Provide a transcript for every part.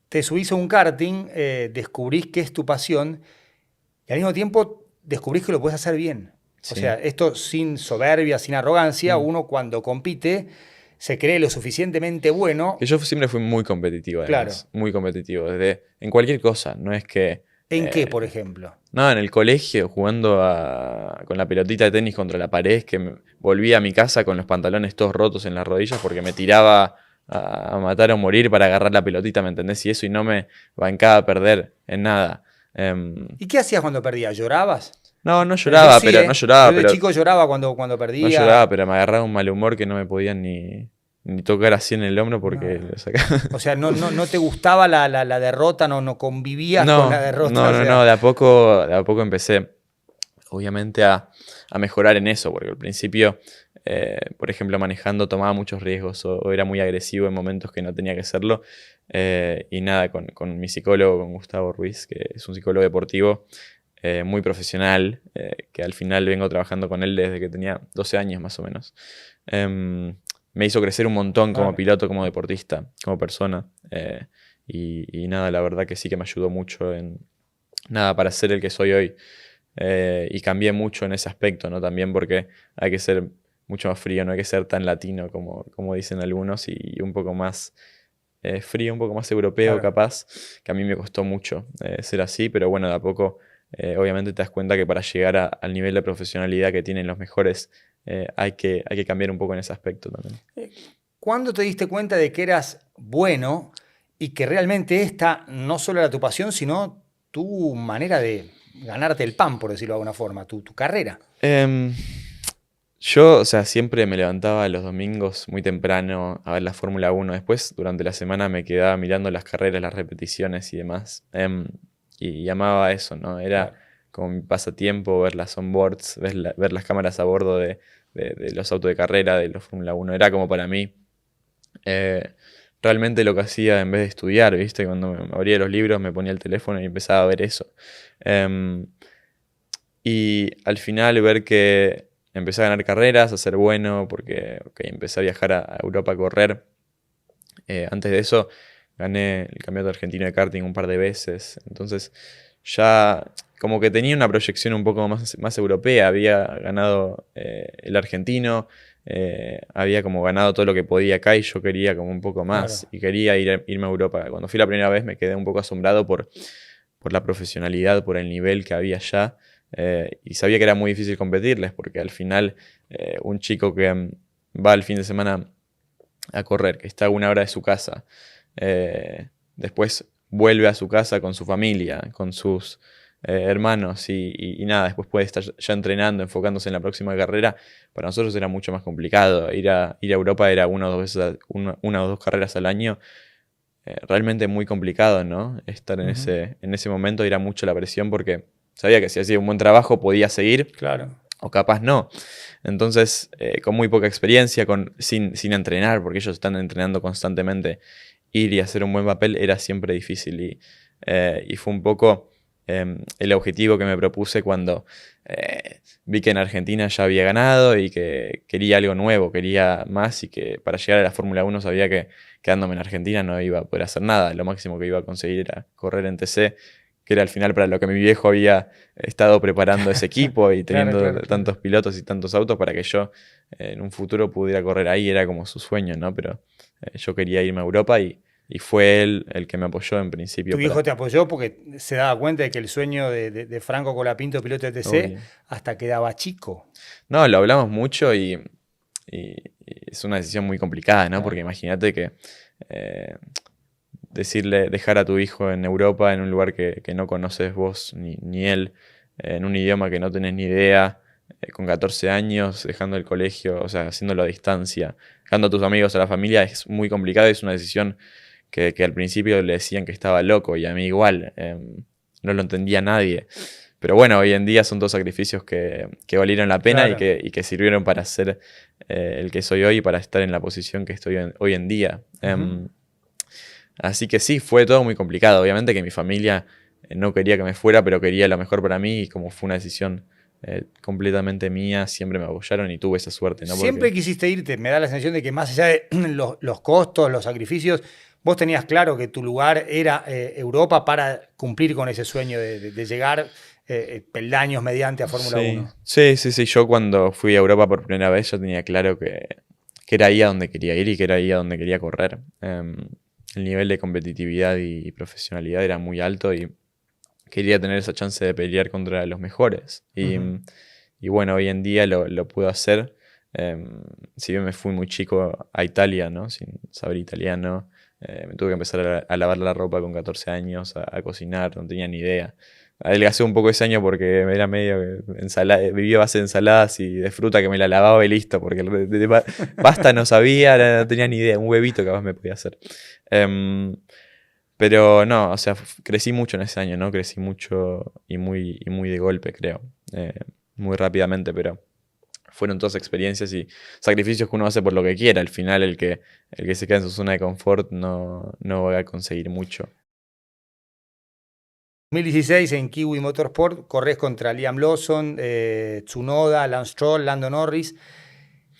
te subís a un karting, descubrís qué es tu pasión y al mismo tiempo descubrís que lo puedes hacer bien. O sea, Sí. esto sin soberbia, sin arrogancia, Mm. uno cuando compite se cree lo suficientemente Que bueno. yo siempre fui muy competitivo, Claro. además. Muy competitivo. En cualquier cosa. No es que. ¿En qué, por ejemplo? No, en el colegio, jugando con la pelotita de tenis contra la pared, volvía a mi casa con los pantalones todos rotos en las rodillas porque me tiraba a matar o morir para agarrar la pelotita, ¿me entendés? Y eso, y no me bancaba a perder en nada. ¿Y qué hacías cuando perdías? ¿Llorabas? No, no Pero yo lloraba, sí, pero no ¿eh? lloraba, Yo de pero chico lloraba cuando no lloraba, perdía. pero me agarraba un mal humor que no me podían ni tocar así en el hombro porque No. lo sacaba. O sea, no te gustaba la derrota, no convivías con la No, derrota, no, o no, no, sea. de a poco empecé, obviamente, a mejorar en eso, porque al principio, por ejemplo, manejando tomaba muchos riesgos o era muy agresivo en momentos que no tenía que serlo. Y nada, con mi psicólogo, con Gustavo Ruiz, que es un psicólogo deportivo muy profesional, que al final vengo trabajando con él desde que tenía 12 años más o menos. em, Me hizo crecer un montón como Claro. piloto, como deportista, como persona. Y nada, la verdad que sí que me ayudó mucho en nada para ser el que soy hoy. Y cambié mucho en ese aspecto, ¿no? También porque hay que ser mucho más frío, no hay que ser tan latino como dicen algunos y un poco más frío, un poco más europeo Claro. capaz, que a mí me costó mucho ser así, pero bueno, de a poco obviamente te das cuenta que para llegar al nivel de profesionalidad que tienen los mejores hay que cambiar un poco en ese aspecto también. ¿Cuándo te diste cuenta de que eras bueno y que realmente esta no solo era tu pasión, sino tu manera de ganarte el pan, por decirlo de alguna forma, tu carrera? Em, yo, o sea, siempre me levantaba los domingos muy temprano a ver la Fórmula Uno. Después, durante la semana, me quedaba mirando las carreras, las repeticiones y demás. Y amaba eso, ¿no? Era Claro. como mi pasatiempo ver las onboards, ver las cámaras a bordo de los autos de carrera, de los Fórmula Uno. Era como para mí eh, realmente lo que hacía en vez de estudiar, ¿viste? Cuando me abría los libros, me ponía el teléfono y empezaba a ver eso. Em, y al final ver que empecé a ganar carreras, a ser bueno, porque ok, empecé a viajar a Europa a correr. Antes de eso gané el campeonato argentino de karting un par de veces. Entonces ya como que tenía una proyección un poco más europea. Había ganado el argentino, había como ganado todo lo que podía acá y yo quería como un poco más Claro. y quería irme a Europa. Cuando fui la primera vez me quedé un poco asombrado por la profesionalidad, por el nivel que había allá. Y sabía que era muy difícil competirles porque al final un chico que va el fin de semana a correr, que está a una hora de su casa, después vuelve a su casa con su familia, con sus hermanos y nada, después puede estar ya entrenando, enfocándose en la próxima carrera. Para nosotros era mucho más complicado. Ir a Europa era una o dos veces, una o dos carreras al año. Realmente muy complicado, ¿no? Estar Ujú. en ese momento era mucho la presión porque sabía que si hacía un buen trabajo podía seguir Claro. o capaz no. Entonces, con muy poca experiencia, sin entrenar, porque ellos están entrenando constantemente, ir y hacer un buen papel era siempre difícil. Y fue un poco el objetivo que me propuse cuando vi que en Argentina ya había ganado y que quería algo nuevo, quería más y que para llegar a la Fórmula Uno sabía que quedándome en Argentina no iba a poder hacer nada. Lo máximo que iba a conseguir era correr en TC, que era al final para lo que mi viejo había estado preparando ese equipo y Claro, teniendo claro, claro. tantos pilotos y tantos autos para que yo en un futuro pudiera correr ahí, era como su sueño, ¿no? Pero yo quería irme a Europa y fue él el que me apoyó en Tu principio viejo para... te apoyó porque se daba cuenta de que el sueño de Franco Colapinto, piloto de TC, Obvio. hasta quedaba chico. No, lo hablamos mucho y es una decisión muy complicada, ¿no? Porque Claro. imagínate que eh, decirle, dejar a tu hijo en Europa, en un lugar que no conoces vos ni él, en un idioma que no tenés ni idea, con 14 años, dejando el colegio, o sea, haciéndolo a distancia, dejando a tus amigos, a la familia, es muy complicado, es una decisión que al principio le decían que estaba loco y a mí igual, no lo entendía nadie. Pero bueno, hoy en día son todos sacrificios que valieron la pena Claro. y que sirvieron para ser el que soy hoy y para estar en la posición que estoy hoy en día. Ujú. Así que sí, fue todo muy complicado. Obviamente que mi familia no quería que me fuera, pero quería lo mejor para mí y como fue una decisión completamente mía, siempre me apoyaron y tuve esa suerte, ¿no? Siempre quisiste irte, me da la sensación de que más allá de los costos, los sacrificios, vos tenías claro que tu lugar era Europa para cumplir con ese sueño de llegar peldaños mediante a Fórmula Sí, 1. sí, sí, sí. Yo cuando fui a Europa por primera vez, yo tenía claro que era ahí a donde quería ir y que era ahí a donde quería correr. El nivel de competitividad y profesionalidad era muy alto y quería tener esa chance de pelear contra los mejores. Y bueno, hoy en día lo puedo hacer. Si bien me fui muy chico a Italia, ¿no? Sin saber italiano, me tuve que empezar a lavar la ropa con 14 años, a cocinar, no tenía ni idea. Adelgacé un poco ese año porque era medio vivía a base de ensaladas y de fruta que me la lavaba y listo, porque pasta no sabía, no tenía ni idea, un huevito capaz me podía hacer. Pero no, o sea, crecí mucho en ese año, ¿no? Crecí mucho y muy de golpe, creo. Muy rápidamente, pero fueron todas experiencias y sacrificios que uno hace por lo que quiera. Al final, el que se queda en su zona de confort no va a conseguir mucho. 2016 en Kiwi Motorsport corres contra Liam Lawson, Tsunoda, Lance Stroll, Lando Norris.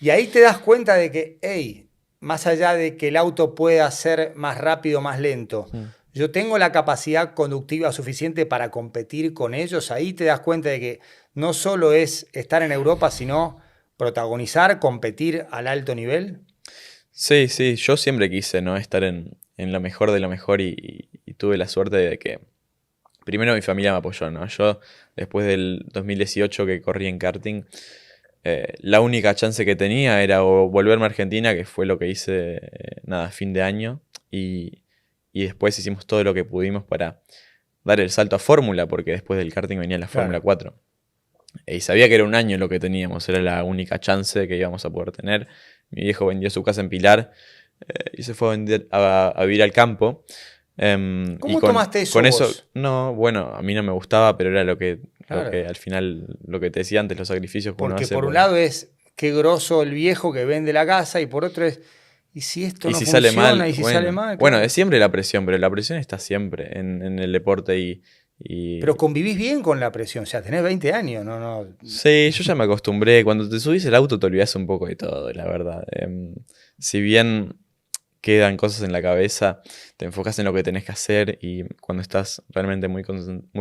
Y ahí te das cuenta de que, hey, más allá de que el auto pueda ser más rápido, más lento, yo tengo la capacidad conductiva suficiente para competir con ellos. Ahí te das cuenta de que no solo es estar en Europa, sino protagonizar, competir al alto nivel. Sí, sí, yo siempre quise, ¿no? Estar en lo mejor de lo mejor y tuve la suerte de que primero mi familia me apoyó, ¿no? Yo, después del 2018 que corrí en karting, la única chance que tenía era o volverme a Argentina, que fue lo que hice, nada, fin de año, y después hicimos todo lo que pudimos para dar el salto a Fórmula, porque después del karting venía la Fórmula 4. Y sabía que era un año lo que teníamos, era la única chance que íbamos a poder tener. Mi viejo vendió su casa en Pilar y se fue a vivir al campo. ¿Cómo tomaste eso con eso, vos? no, bueno, a mí no me gustaba, pero era lo que Claro. al final, lo que te decía antes, los sacrificios que uno Porque hace. por un lado es qué groso el viejo que vende la casa y por otro es, ¿y si esto Y no si sale funciona? mal, ¿Y si sale bueno. mal? Bueno, Claro. es siempre la presión, pero la presión está siempre en el deporte Pero convivís bien con la presión, o sea, tenés 20 años, no. Sí, yo ya me acostumbré. Cuando te subís el auto te olvidás un poco de todo, la verdad. Si bien quedan cosas en la cabeza, te enfocas en lo que tenés que hacer y cuando estás realmente muy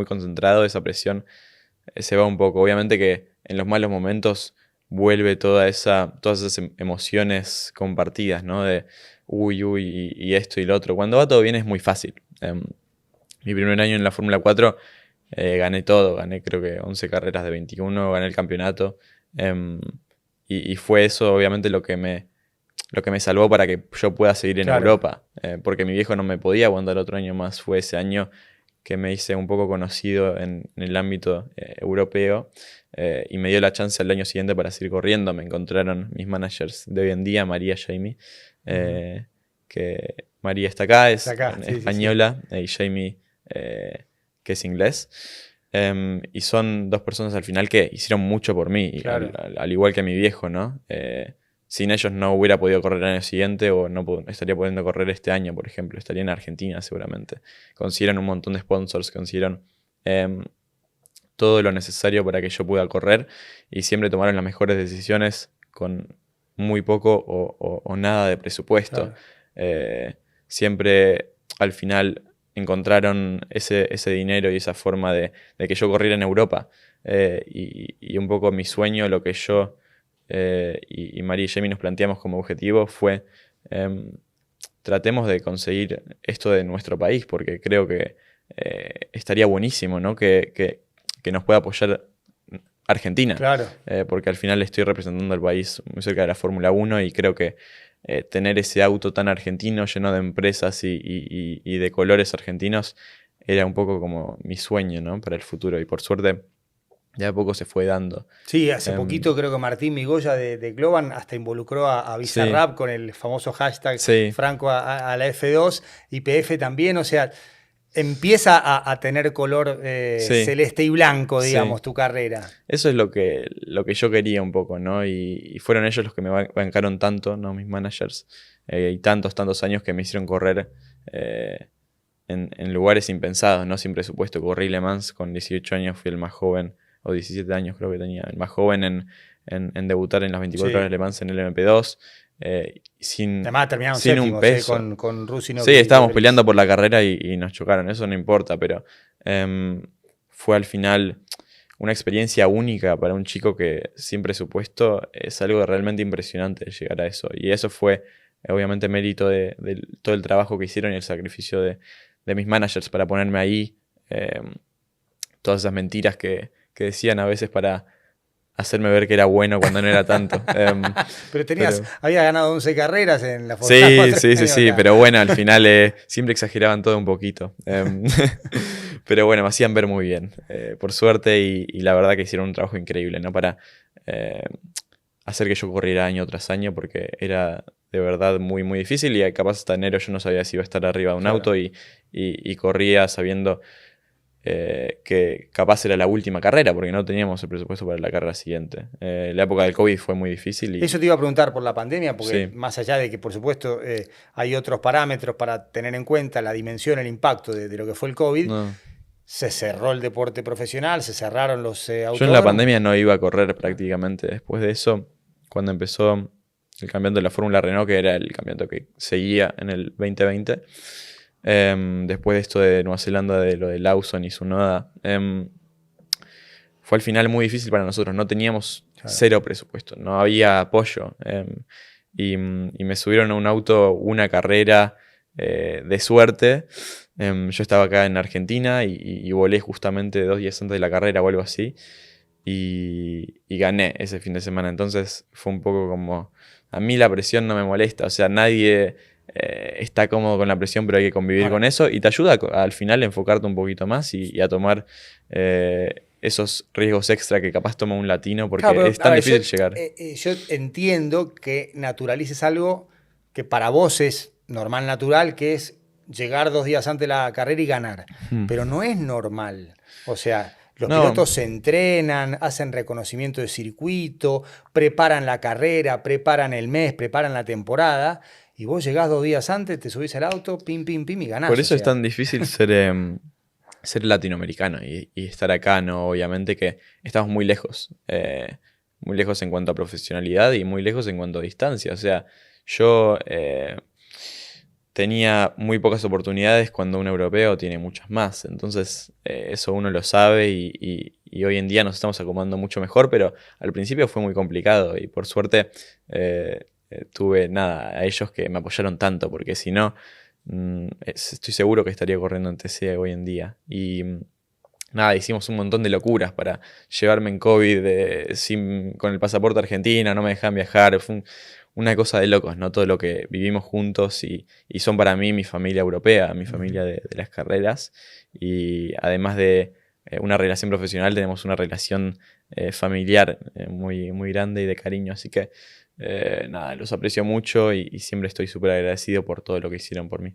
concentrado, esa presión se va un poco. Obviamente que en los malos momentos vuelve todas esas emociones compartidas, ¿no? De uy, y esto y lo otro. Cuando va todo bien es muy fácil. Mi primer año en la Fórmula 4 gané todo, gané creo que 11 carreras de 21, gané el campeonato. em, y fue eso obviamente lo que me salvó para que yo pueda seguir en Claro. Europa, porque mi viejo no me podía aguantar otro año más. Fue ese año que me hice un poco conocido en el ámbito europeo y me dio la chance el año siguiente para seguir corriendo. Me encontraron mis managers de hoy en día, María Jamie, que María está acá, es Está acá, sí, española, y Jamie, que es inglés. Y son dos personas al final que hicieron mucho por mí, Claro. al igual que mi viejo, ¿no? Sin ellos no hubiera podido correr el año siguiente o no estaría pudiendo correr este año, por ejemplo. Estaría en Argentina seguramente. Consiguieron un montón de sponsors, consiguieron todo lo necesario para que yo pueda correr y siempre tomaron las mejores decisiones con muy poco o nada de presupuesto. Claro. Siempre al final encontraron ese dinero y esa forma de que yo corriera en Europa. Y un poco mi sueño, lo que yo y María y Jamie nos planteamos como objetivo fue tratemos de conseguir esto de nuestro país, porque creo que estaría buenísimo, ¿no? Que nos pueda apoyar Argentina, Claro. porque al final estoy representando al país muy cerca de la Fórmula 1 y creo que tener ese auto tan argentino lleno de empresas y de colores argentinos era un poco como mi sueño, ¿no? Para el futuro y por suerte de a poco se fue dando. Sí, hace poquito creo que Martín Migoya de Globan hasta involucró a Bizarrap con el famoso hashtag Franco a la F2, YPF también, o sea, empieza a tener color celeste y blanco, digamos, tu carrera. Eso es lo que yo quería un poco, ¿no? Y fueron ellos los que me bancaron tanto, ¿no? Mis managers, y tantos años que me hicieron correr en lugares impensados, ¿no? Sin presupuesto. Corrí Le Mans con 18 años, fui el más joven, o 17 años creo que tenía, el más joven en debutar en las 24 Sí. horas de Le Mans en el MP2, Además terminaron sin un séptimos, peso. con Rusinov Sí, y estábamos De Vries. peleando por la carrera y nos chocaron, eso no importa, pero fue al final una experiencia única para un chico que sin presupuesto es algo realmente impresionante llegar a eso. Y eso fue obviamente mérito de todo el trabajo que hicieron y el sacrificio de mis managers para ponerme ahí. Todas esas mentiras que decían a veces para hacerme ver que era bueno cuando no era tanto. Pero pero- había ganado 11 carreras en la Fórmula Sí, 4 sí, el sí, año sí, acá. pero bueno, al final siempre exageraban todo un poquito. Pero bueno, me hacían ver muy bien, por suerte, y la verdad que hicieron un trabajo increíble, ¿no? Para eh, hacer que yo corriera año tras año, porque era de verdad muy, muy difícil y capaz hasta enero yo no sabía si iba a estar arriba de un Claro. auto y corría sabiendo que capaz era la última carrera, porque no teníamos el presupuesto para la carrera siguiente. La época del COVID fue muy difícil y Eso te iba a preguntar por la pandemia, porque sí, más allá de que, por supuesto, hay otros parámetros para tener en cuenta la dimensión, el impacto de lo que fue el COVID, no. se cerró el deporte profesional, se cerraron los Yo en la autódromos. pandemia no iba a correr prácticamente. Después de eso, cuando empezó el campeonato de la Fórmula Renault, que era el campeonato que seguía en el 2020, después de esto de Nueva Zelanda, de lo de Lawson y Tsunoda, fue al final muy difícil para nosotros. No teníamos Claro. cero presupuesto, no había apoyo. Y me subieron a un auto una carrera de suerte. Yo estaba acá en Argentina y volé justamente 2 días antes de la carrera o algo así. Y gané ese fin de semana. Entonces fue un poco como... A mí la presión no me molesta. O sea, nadie está cómodo con la presión, pero hay que convivir Ahora, con eso. Y te ayuda al final a enfocarte un poquito más y a tomar esos riesgos extra que capaz toma un latino porque claro, pero, es a tan ver, difícil llegar. yo entiendo que naturalices algo que para vos es normal, natural, que es llegar 2 días antes de la carrera y ganar. Hmm. Pero no es normal. O sea, los No, pilotos se entrenan, hacen reconocimiento de circuito, preparan la carrera, preparan el mes, preparan la temporada, y vos llegás 2 días antes, te subís al auto, pim, pim, pim, y ganás. por O eso es sea, tan difícil ser latinoamericano y estar acá, ¿no? Obviamente que estamos muy lejos en cuanto a profesionalidad y muy lejos en cuanto a distancia. O sea, yo tenía muy pocas oportunidades cuando un europeo tiene muchas más. Entonces, eso uno lo sabe y hoy en día nos estamos acomodando mucho mejor, pero al principio fue muy complicado y por suerte tuve nada, a ellos que me apoyaron tanto, porque si no, estoy seguro que estaría corriendo en TC hoy en día. Y nada, hicimos un montón de locuras para llevarme en COVID con el pasaporte argentino, no me dejaban viajar. Fue una cosa de locos, ¿no? Todo lo que vivimos juntos y son para mí mi familia europea, mi familia de las carreras. Y además de una relación profesional, tenemos una relación familiar muy, muy grande y de cariño. Así que nada, los aprecio mucho y siempre estoy súper agradecido por todo lo que hicieron por mí.